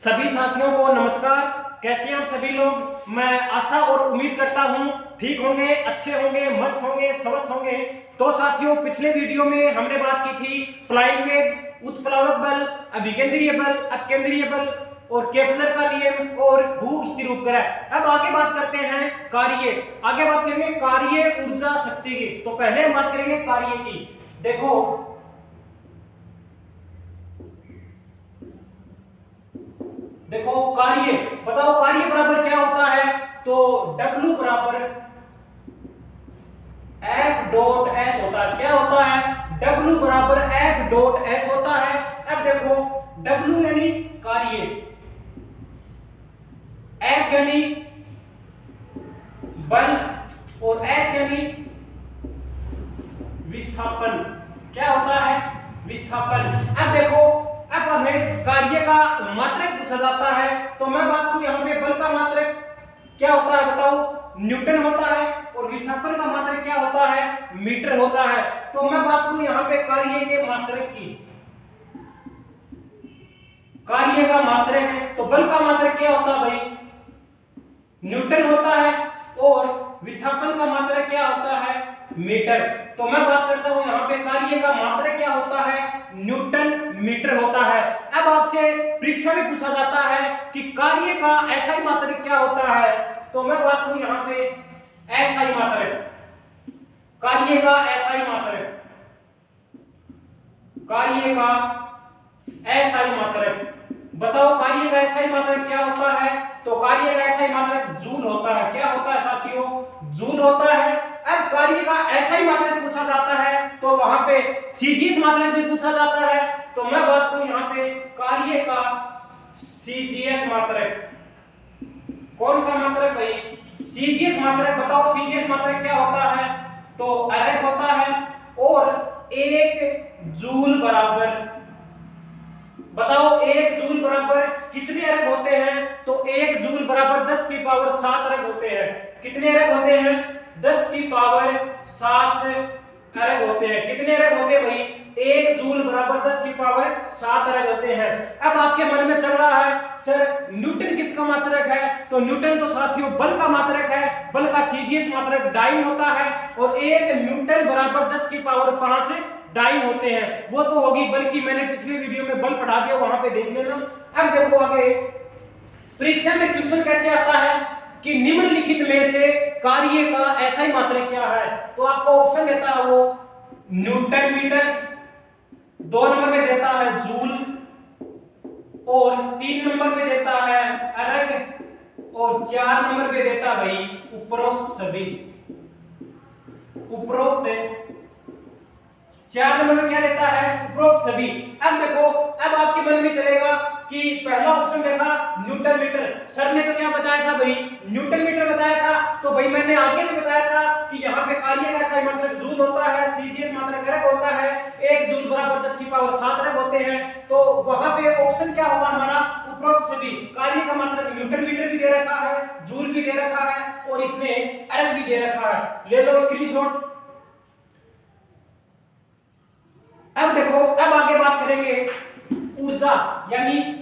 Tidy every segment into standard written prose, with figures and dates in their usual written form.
सभी साथियों को नमस्कार। कैसे हैं आप सभी लोग। मैं आशा और उम्मीद करता हूं ठीक होंगे, अच्छे होंगे, मस्त होंगे, स्वस्थ होंगे। तो साथियों, पिछले वीडियो में हमने बात की थी प्लाइंग वेग, उत्प्लावक बल, अभिकेंद्रीय बल, अपकेंद्रीय बल और केपलर का नियम और भू स्थिर उपग्रह। अब आगे बात करते हैं कार्य। आगे बात करेंगे कार्य ऊर्जा शक्ति की। तो पहले हम बात करेंगे कार्य की। देखो कार्य, बताओ कार्य बराबर क्या होता है। तो W बराबर F डॉट S होता है। क्या होता है? W बराबर F डॉट S होता है। अब देखो W यानी कार्य, F यानी बल और S यानी विस्थापन। क्या होता है? विस्थापन। अब देखो, अब हमें कार्य का मात्रक पूछा जाता है। तो मैं बात करूं यहाँ पे बल का मात्रक क्या होता है, बताओ, न्यूटन होता है। और विस्थापन का मात्रक क्या होता है? मीटर होता है। तो मैं बात करूं यहाँ पे कार्य के मात्रक की, कार्य का मात्रक है। तो बल का मात्रक क्या होता है भाई? न्यूटन होता है। और विस्थापन का मात्रक क्या होता है? मीटर। तो मैं बात करता हूं यहाँ पे कार्य का मात्रक क्या होता है? न्यूटन मीटर होता है। अब आपसे परीक्षा में पूछा जाता है कि कार्य का एसआई मात्रक क्या होता है। तो मैं बात करूं यहाँ पे एसआई मात्रक, कार्य का एसआई मात्रक, कार्य का एसआई मात्रक। बताओ कार्य का एसआई मात्रक क्या होता है। तो कार्य का एसआई मात्रक जूल होता है। क्या होता है साथियों? जूल होता है। अब कार्य का एसआई मात्रक पूछा जाता है तो वहां पे सीजीएस मात्रक भी पूछा जाता है। तो मैं बात करूं यहाँ पे कार्य का सीजीएस मात्रक। कौन सा मात्रक भाई? सीजीएस मात्रक। बताओ सीजीएस मात्रक क्या होता है। तो अरग होता है। और 1 जूल बराबर, बताओ 1 जूल बराबर कितने अरग होते हैं। तो 1 जूल बराबर 10 की पावर 7 अरग होते हैं। कितने अरग होते हैं? 10 की पावर 7 अरग होते हैं। कितने अरग होते हैं भाई? 1 जूल बराबर 10 की पावर 7 अरग होते हैं। अब आपके मन में चल रहा है सर न्यूटन किसका मात्रक है। तो न्यूटन तो साथियों बल का मात्रक है। बल का सीजीएस मात्रक डाइन होता है। और 1 न्यूटन बराबर 10 की पावर 5 डाइन होते हैं। वो तो होगी, बल्कि मैंने पिछले वीडियो में बल पढ़ा दिया, वहां पे देख लेना। अब देखो आगे परीक्षा में क्वेश्चन कैसे आता है कि निम्नलिखित में से कार्य का एसआई मात्रक क्या है। तो आपको ऑप्शन देता है वो न्यूटन मीटर, 2 नंबर में देता है जूल, और 3 नंबर पे देता है अरग, और 4 नंबर पे देता है भाई उपरोक्त सभी। उपरोक्त 4 नंबर में क्या देता है? उपरोक्त सभी। अब देखो, अब आपके मन में चलेगा कि पहला ऑप्शन देखा न्यूटन मीटर, सर ने तो क्या बताया था भाई? न्यूटन मीटर बताया था। तो भाई मैंने आगे भी बताया था कि यहाँ पे कार्य का एसआई मात्रक जूल होता है, सीजीएस मात्रक अरग होता है, 1 जूल बराबर 10 की पावर 7 अरग होते हैं। तो वहां पे ऑप्शन क्या होगा हमारा? उपरोक्त सभी। कार्य का मात्रक न्यूटन मीटर भी दे रखा है, जूल भी दे रखा है, और इसमें अरग भी दे रखा है। ले लो स्क्रीनशॉट। अब देखो, अब आगे बात करेंगे ऊर्जा, यानी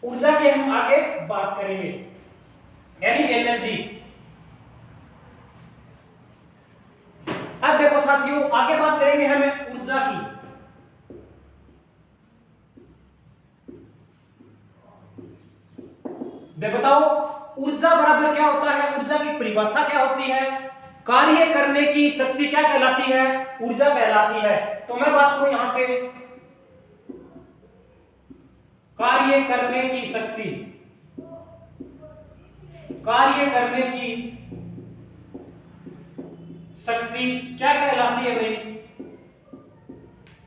ऊर्जा के हम आगे बात करेंगे, यानी एनर्जी। अब देखो साथियों, आगे बात करेंगे हमें ऊर्जा की। बताओ ऊर्जा बराबर क्या होता है? ऊर्जा की परिभाषा क्या होती है? कार्य करने की शक्ति क्या कहलाती है? ऊर्जा कहलाती है। तो मैं बात करूं यहां पे कार्य करने की शक्ति, कार्य करने की शक्ति क्या कहलाती है भाई?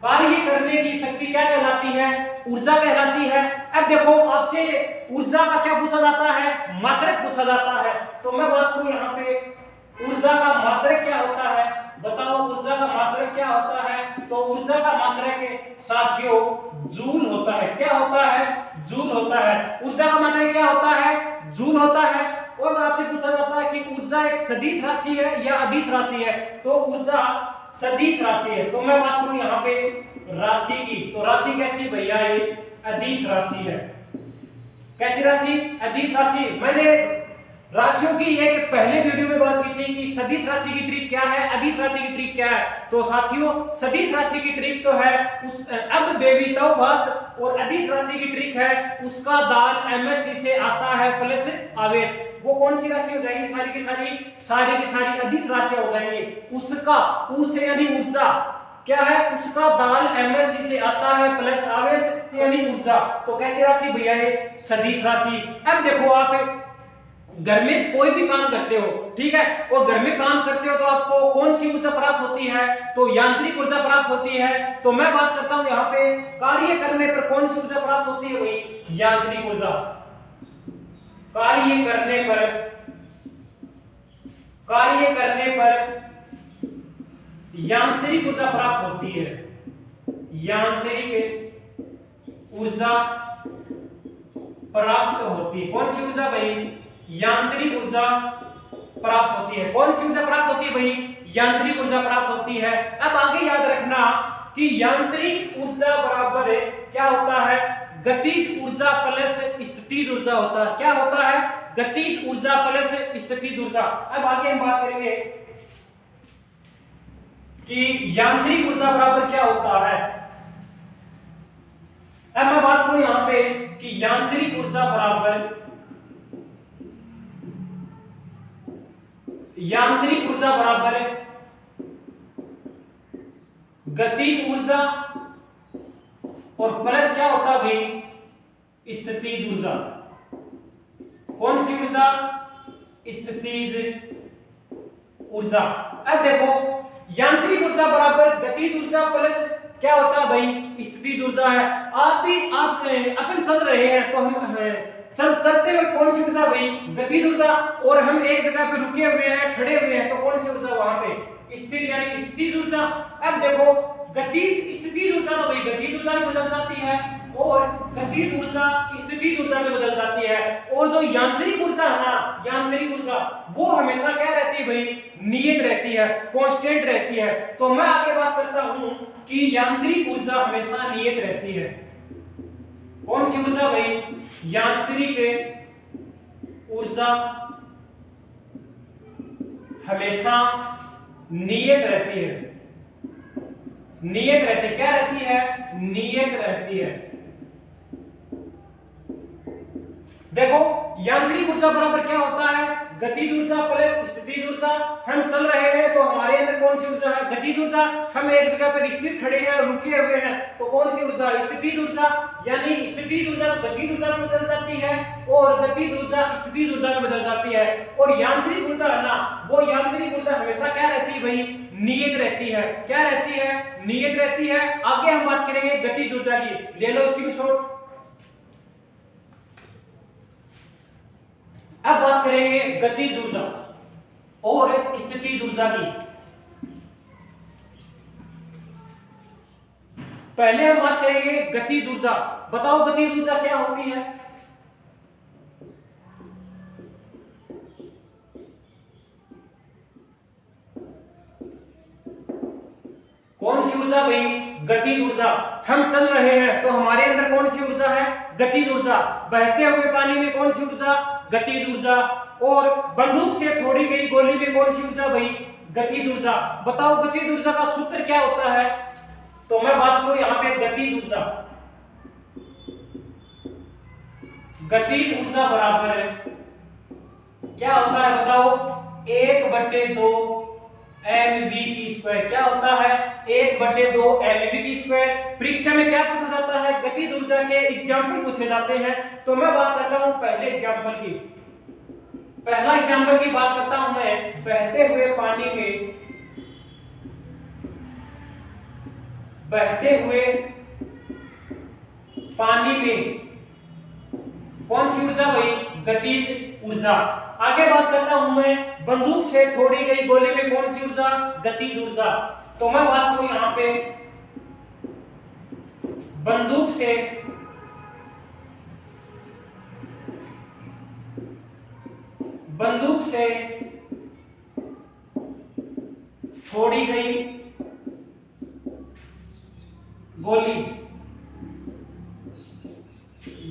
कार्य करने की शक्ति क्या कहलाती है? ऊर्जा कहलाती है। अब देखो आपसे ऊर्जा का क्या पूछा जाता है? मात्रक पूछा जाता है। तो मैं बात करूं यहां पे ऊर्जा का मात्रक क्या होता है। बताओ ऊर्जा का मात्रक क्या होता है। तो ऊर्जा का मात्रक साथियों जूल होता है। क्या होता है? जूल होता है। ऊर्जा का मात्रक क्या होता है? जूल होता है। और आपसे पूछा जाता है कि ऊर्जा एक सदिश राशि है या अदिश राशि है। तो ऊर्जा सदिश राशि है। तो मैं बात करूं यहाँ पे राशि की, तो राशि कैसी भैया, ये अदिश राशि है। कैसी राशि? अदिश राशि। मैंने राशियों की एक पहले वीडियो में बात की थी कि सदिश राशि की ट्रिक क्या है, अदिश राशि की ट्रिक क्या है। तो साथियों सदिश राशि की ट्रिक तो है उस अब बेबी तव भास, और अदिश राशि की ट्रिक है उसका दान एमएससी से आता है प्लस आवेश। वो कौन सी राशि हो जाएगी? सारी की सारी अदिश राशियां हो जाएंगी। उसका उस यानी ऊर्जा क्या है? उसका दान एमएससी से आता है प्लस आवेश यानी ऊर्जा। तो कैसी राशि भैया ये? सदिश राशि। अब देखो आप घर में कोई भी काम करते हो, ठीक है, और घर में काम करते हो तो आपको कौन सी ऊर्जा प्राप्त होती है? तो यांत्रिक ऊर्जा प्राप्त होती है। तो मैं बात करता हूं यहाँ पे कार्य करने पर कौन सी ऊर्जा प्राप्त होती है? वही यांत्रिक ऊर्जा। कार्य करने पर यांत्रिक ऊर्जा प्राप्त होती है। यांत्रिक ऊर्जा प्राप्त होती है। कौन सी ऊर्जा भाई? यांत्रिक ऊर्जा प्राप्त होती है। कौन सी ऊर्जा प्राप्त होती है भाई? यांत्रिक ऊर्जा प्राप्त होती है। अब आगे याद रखना कि यांत्रिक ऊर्जा बराबर क्या होता है? गतिज ऊर्जा प्लस स्थितिज ऊर्जा होता है। क्या होता है? गतिज ऊर्जा प्लस स्थितिज ऊर्जा। अब आगे हम बात करेंगे कि यांत्रिक ऊर्जा बराबर क्या होता है। अब मैं बात करूं यहां पे कि यांत्रिक ऊर्जा बराबर गतिज ऊर्जा और प्लस क्या होता है भाई? स्थितिज ऊर्जा। कौन सी ऊर्जा? स्थितिज ऊर्जा। अब देखो यांत्रिक ऊर्जा बराबर गतिज ऊर्जा प्लस क्या होता है भाई? स्थितिज ऊर्जा है। अपन चल रहे हैं तो हम चलते हुए कौन सी ऊर्जा भाई? गतिज ऊर्जा। और हम एक जगह पे रुके हुए हैं, खड़े हुए हैं, तो कौन सी ऊर्जा वहां पे? स्थिर यानी स्थितिज ऊर्जा। अब देखो गतिज स्थितिज ऊर्जा तो भाई गतिज ऊर्जा में बदल जाती है, और गतिज ऊर्जा स्थितिज ऊर्जा में बदल जाती है। और जो यांत्रिक ऊर्जा है ना, यांत्रिक ऊर्जा वो हमेशा क्या रहती है भाई? नियत रहती है, कांस्टेंट रहती है। तो मैं आगे बात करता हूं कि यांत्रिक ऊर्जा हमेशा नियत रहती है। कौन सी ऊर्जा भाई? यांत्रिक ऊर्जा हमेशा नियत रहती है। नियत रहती है। क्या रहती है? नियत रहती है। देखो यांत्रिक ऊर्जा बराबर क्या होता है? गतिज ऊर्जा प्लस स्थितिज ऊर्जा। हम चल रहे हैं तो हमारे अंदर कौन सी ऊर्जा है? गतिज ऊर्जा। हम एक जगह पर स्थिर खड़े हैं, रुके हुए हैं, तो कौन सी ऊर्जा? स्थितिज ऊर्जा। यानी स्थितिज ऊर्जा गतिज ऊर्जा में बदल जाती है, और गतिज ऊर्जा स्थितिज ऊर्जा में बदल जाती है। और यांत्रिक ऊर्जा है ना, वो यांत्रिक ऊर्जा हमेशा क्या रहती है भाई? नियत रहती है। क्या रहती है? नियत रहती है। आगे हम बात करेंगे गतिज ऊर्जा की। ले लो स्क्रीनशॉट। अब बात करेंगे गतिज ऊर्जा और स्थितिज ऊर्जा की। पहले हम बात करेंगे गतिज ऊर्जा। बताओ गतिज ऊर्जा क्या होती है? कौन सी ऊर्जा भाई? गतिज ऊर्जा। हम चल रहे हैं तो हमारे अंदर कौन सी ऊर्जा है? गतिज ऊर्जा। बहते हुए पानी में कौन सी ऊर्जा? गतिज ऊर्जा। और बंदूक से छोड़ी गई गोली में कौन सी ऊर्जा भाई? गतिज ऊर्जा। बताओ गतिज ऊर्जा का सूत्र क्या होता है? तो मैं बात करूं यहां पे गतिज ऊर्जा। गतिज ऊर्जा बराबर क्या होता है? बताओ 1/2 mv की स्क्वायर। क्या होता है? 1/2 mv की स्क्वायर। परीक्षा में क्या पूछा जाता है? गतिज ऊर्जा के एग्जाम्पल पूछे जाते हैं। तो मैं बात करता हूं पहले एग्जाम्पल की। पहला एग्जाम्पल की बात करता हूं मैं। बहते हुए पानी में कौन सी ऊर्जा भाई? गतिज ऊर्जा। आगे बात करता हूं मैं बंदूक से छोड़ी गई गोली में कौन सी ऊर्जा? गतिज ऊर्जा। तो मैं बात करूं यहां पे बंदूक से छोड़ी गई गोली,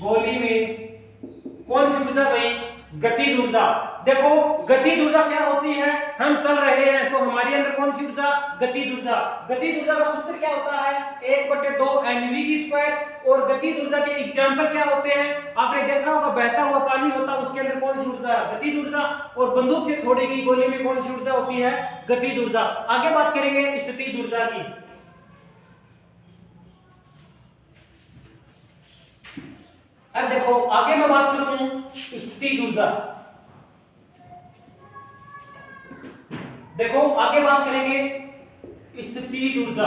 गोली में कौन सी ऊर्जा भाई? गतिज ऊर्जा। देखो गतिज ऊर्जा क्या होती है, हम चल रहे हैं तो हमारे अंदर कौन सी ऊर्जा? गतिज ऊर्जा। गतिज ऊर्जा का सूत्र क्या होता है? 1/2 mv²। और गतिज ऊर्जा के एग्जांपल क्या होते हैं? आपने देखा होगा बहता हुआ पानी होता है, उसके अंदर कौन सी ऊर्जा? गतिज ऊर्जा। और बंदूक से छोड़ी गई गोली में कौन सी ऊर्जा होती है? गतिज ऊर्जा। आगे बात करेंगे स्थितिज ऊर्जा की। अब देखो आगे मैं बात करूं स्थितिज ऊर्जा। देखो आगे बात करेंगे स्थितिज ऊर्जा।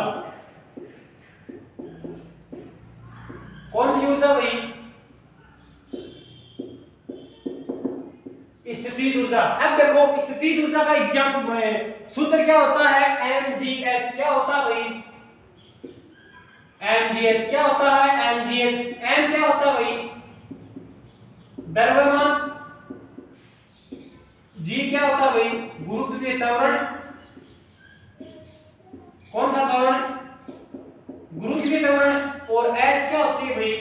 कौन सी ऊर्जा भाई? स्थितिज ऊर्जा। अब देखो स्थितिज ऊर्जा का एग्जाम्पल सूत्र क्या होता है? mgh। क्या होता है भाई? mgh। क्या होता है? mgh। m क्या होता है भाई? द्रव्यमान। g क्या होता है भाई? गुरुत्वीय त्वरण। कौन सा त्वरण? गुरुत्वीय त्वरण। और h क्या होती है भाई?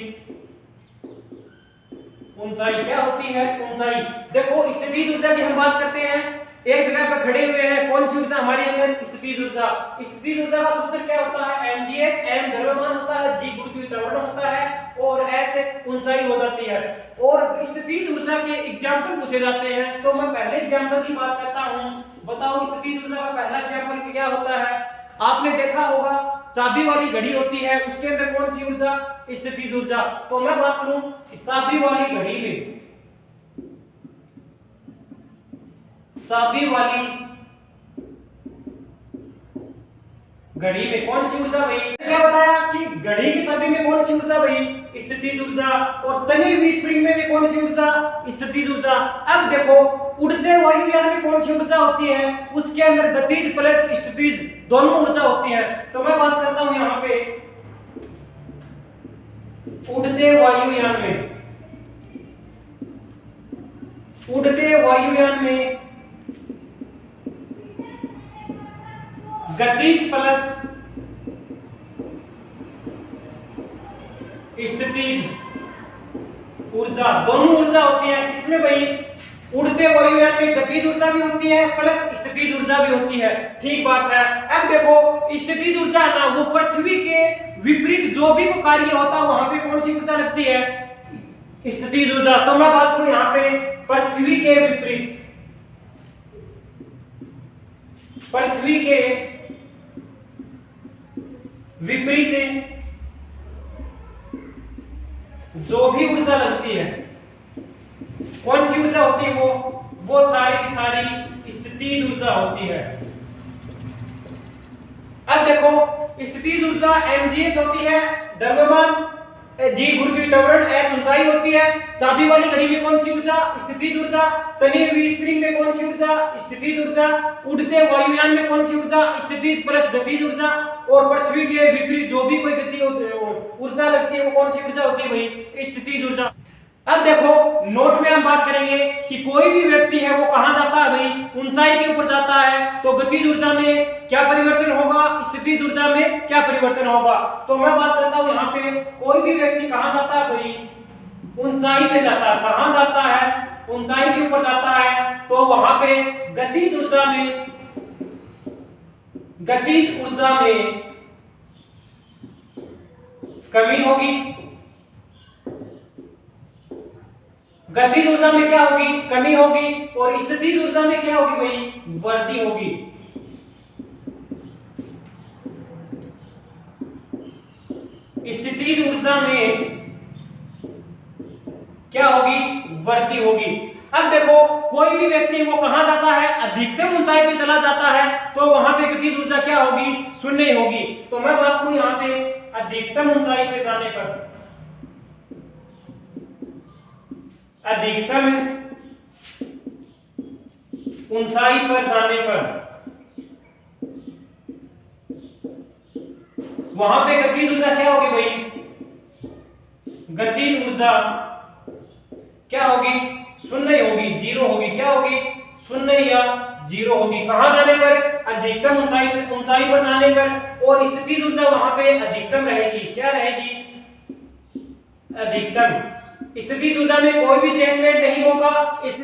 ऊंचाई। क्या होती है? ऊंचाई। देखो स्थितिज ऊर्जा की हम बात करते हैं, एक जगह पर खड़े हुए हैं, कौन सी ऊर्जा हमारे अंदर? स्थितिज ऊर्जा। स्थितिज ऊर्जा का सूत्र क्या होता है? mgh। m द्रव्यमान होता है, g गुरुत्वीय त्वरण होता है और h ऊंचाई हो जाती है। और स्थितिज ऊर्जा के एग्जांपल पूछे जाते हैं, तो मैं पहले एग्जांपल की बात करता हूं। बताओ स्थितिज ऊर्जा का पहला एग्जांपल क्या होता है? आपने देखा होगा चाबी वाली घड़ी होती है, उसके अंदर कौन सी ऊर्जा? स्थितिज ऊर्जा। तो मैं बात करूं चाबी वाली घड़ी में, चाबी वाली घड़ी में कौन सी ऊर्जा भाई? क्या बताया कि घड़ी की चाबी में कौन सी ऊर्जा भाई? स्थितिज ऊर्जा। और तनी हुई स्प्रिंग में भी कौन सी ऊर्जा? स्थितिज ऊर्जा। अब देखो उड़ते वायुयान में कौन सी ऊर्जा होती है? उसके अंदर गतिज प्लस स्थितिज दोनों ऊर्जा होती है। तो मैं बात करता हूं यहां पे उड़ते वायुयान में, उड़ते वायुयान में गतिज प्लस स्थितिज ऊर्जा दोनों ऊर्जा होती है। किसमें भाई? उड़ते वायुयान में गतिज ऊर्जा भी होती है प्लस स्थितिज ऊर्जा भी होती है। ठीक बात है। अब देखो स्थितिज ऊर्जा ना वो पृथ्वी के विपरीत जो भी कोई कार्य होता है वहां पे कौन सी ऊर्जा लगती है? स्थितिज ऊर्जा। तो मैं बात करूं यहां पे पृथ्वी के विपरीत, पृथ्वी के विपरीत जो भी ऊर्जा लगती है, कौन सी ऊर्जा होती है? वो सारी की सारी स्थितिज ऊर्जा होती है। अब देखो स्थितिज ऊर्जा mgh होती है, द्रव्यमान, g गुरुत्वीय त्वरण, h ऊंचाई होती है। चाबी वाली घड़ी में कौन सी ऊर्जा? स्थितिज ऊर्जा। तनी हुई स्प्रिंग में कौन सी ऊर्जा? स्थितिज ऊर्जा। उड़ते वायुयान में कौन सी ऊर्जा? स्थितिज प्लस गतिज ऊर्जा। और पृथ्वी के विपरीत जो भी कोई गति ऊर्जा लगती है वो कौन सी ऊर्जा होती है भाई? स्थितिज ऊर्जा। अब देखो नोट में हम बात करेंगे कि कोई भी व्यक्ति है वो कहां जाता है भाई? ऊंचाई के ऊपर जाता है, तो गतिज ऊर्जा में क्या परिवर्तन होगा? स्थितिज ऊर्जा में क्या परिवर्तन होगा? तो मैं बात करता हूं यहां पे कोई भी व्यक्ति कहां जाता है भाई? ऊंचाई पे जाता है। कहां जाता है? ऊंचाई के ऊपर जाता है, तो वहां पे गतिज ऊर्जा में, गतिज ऊर्जा में कमी होगी। गतिज ऊर्जा में क्या होगी? कमी होगी। और स्थितिज ऊर्जा में क्या होगी भाई? वृद्धि होगी। स्थितिज ऊर्जा में क्या होगी? वृद्धि होगी। अब देखो कोई भी व्यक्ति वो कहां जाता है? अधिकतम ऊंचाई पे चला जाता है, तो वहां पे गतिज ऊर्जा क्या होगी? शून्य होगी। तो मैं बात करूं यहां पे अधिकतम ऊंचाई पे जाने पर, अधिकतम ऊंचाई पर जाने पर वहां पे गतिज ऊर्जा क्या होगी भाई? गतिज ऊर्जा क्या होगी? शून्य होगी, जीरो होगी। क्या होगी? शून्य या जीरो होगी। कहां जाने पर? अधिकतम ऊंचाई पर जाने पर और स्थितिज ऊर्जा वहां पे अधिकतम रहेगी। क्या रहेगी? अधिकतम। स्थितिज ऊर्जा में कोई भी चेंजमेंट नहीं होगा।